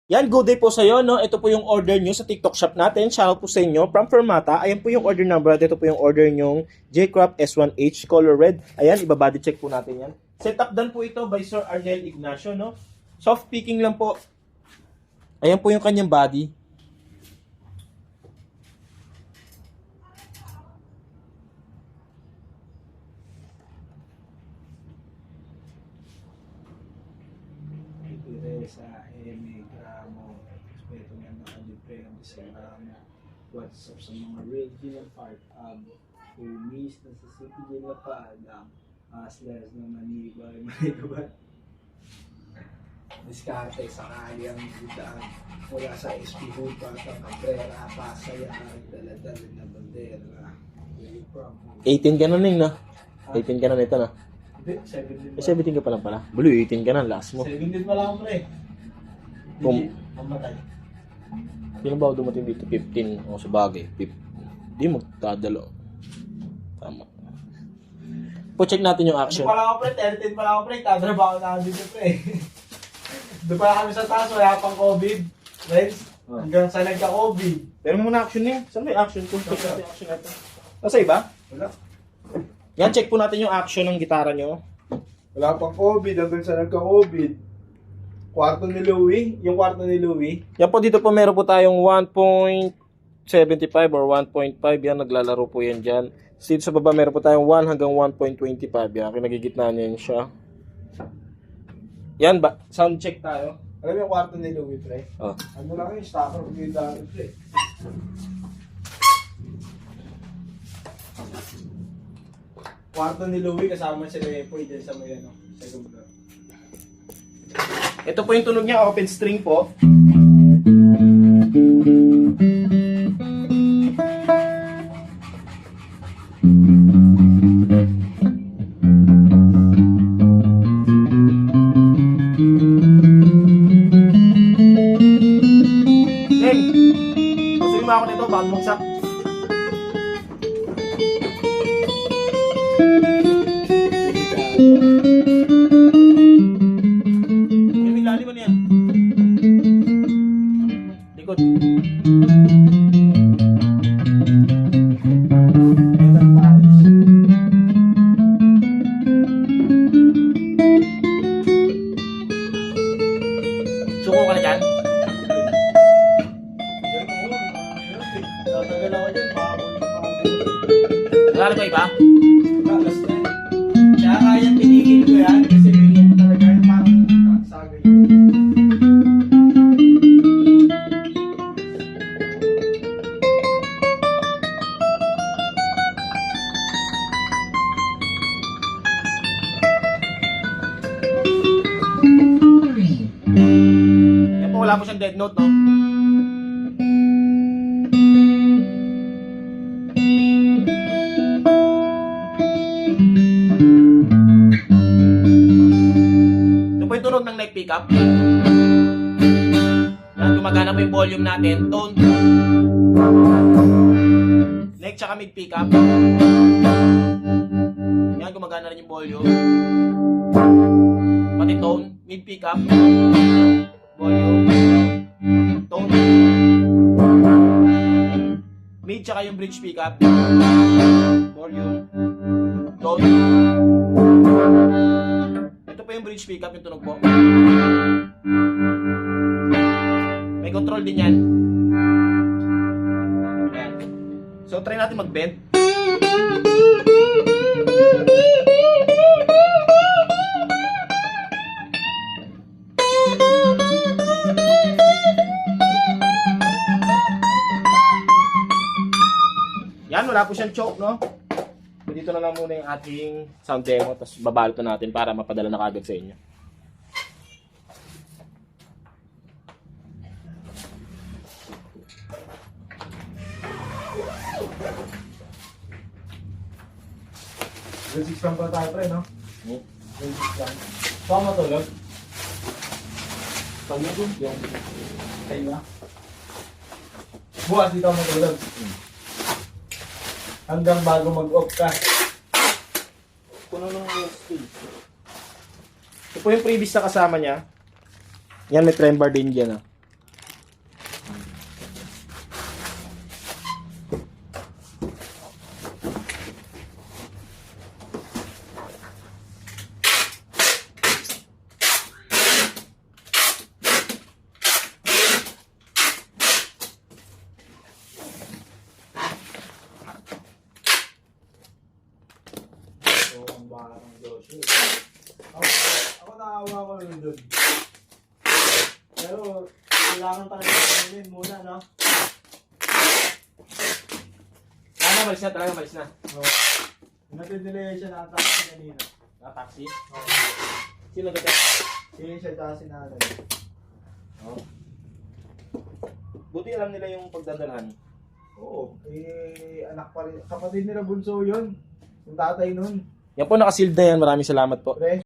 Yan, good day po sa iyo, no? Ito po yung order nyo sa TikTok shop natin. Shoutout po sa inyo from Fermata. Ayan po yung order number at ito po yung order nyong J-Crop S1H color red. Ayan, iba-body check po natin yan. Setup done po ito by Sir Arnel Ignacio, no? Soft picking lang po. Ayan po yung kanyang body. Sa Emigramo, respeto nga nakalibre ang Serrano, WhatsApp sa mga real Gina Park, Umis na sa City Gina Padang, Aslas na Manibay, Manibay, Diskarte sa kayang Budaan, mula sa SP Hupa, Cabrera, Pasaya, Daladal na Bandera, 18 ka na ning, no? 18 ka na nito, no? Hindi, 17 Eh, 17 ka pa lang pala. Blue, 18 ka na, last mo. 17 pa lang, pre. Kung- Mamatay. Sino ba dumating dito? 15. O, sa bagay. 15. Di magdadalo. Tama. Po-check natin yung action. Doon pala ako, pre. 13 pala ako, pre. Tatrabaho na ako dito, pre. Doon pala kami sa taas. Wala pang COVID. Friends, hanggang sa nagka-COVID. Pero muna action niya. Saan may action? Kung check natin yung action natin. Nasa iba? Wala. Yan, check po natin yung action ng gitara nyo. Wala pang COVID. Hanggang sa nagka-COVID. Kwarto ni Louie. Yung kwarto ni Louie. Yan po, dito po meron po tayong 1.75 or 1.5. Yan, naglalaro po yan dyan. Dito sa baba meron po tayong 1 hanggang 1.25. Yan, kinagigitna niya yan siya. Yan ba? Sound check tayo. Alam mo yung kwarto ni Louie, pre? Oh. Ano lang yung stacker of the dami, pre? Kwarto ni Louie kasama si Repoy dyan sa may ano, second floor. Ito po yung tunog niya, open string po. Leng, gusto mo ako nito, bakit bumagsak? Yung ilalim mo na yan. Likod. Suko ka na dyan? Tatagal ako dyan, Wala na ba iba? Last time. Kaya kaya pinigil ko yan kasi may talaga yung parang sagay. Yan po, wala po siyang dead note, no? Ito po yung tunog ng neck pickup. Yan, gumagana po yung volume natin. Tone. Neck tsaka mid pickup. Yan, gumagana rin yung volume. Pati tone, mid pickup. Volume. Tone. Mid tsaka yung bridge pickup. Volume. Tone. Ito po yung bridge pickup, yung tunog po. May control din yan. Ayan. So, try natin mag-bend. Yan, wala po siyang choke, no? So, dito na lang muna yung ating sound demo, tapos babalot na natin para mapadala na kagad sa inyo. Grade 6 lang pala tayo, pre, no? Hmm? Grade 6 lang. Saan matulog? Pag-ibig yung... Tayo na. Bukas dito ako matulog. Hanggang bago mag-off ka. Puno ng speed. Ito po yung previous na kasama niya. Yan, may trem bar din dyan. Ah. doon. Pero, kailangan talaga kunin muna, no? Malis na talaga, malis na. Oo. Nag-delay siya na taxi kanina. Taxi? Oo. Sino ganda? Sige siya tsaka si nanay. Oh. Buti alam nila yung pagdadalhan. Oo. Anak pa rin. Kapatid nila bunso yun. Yung tatay nun. Yan po, nakasealed na yan. Maraming salamat po. Pre.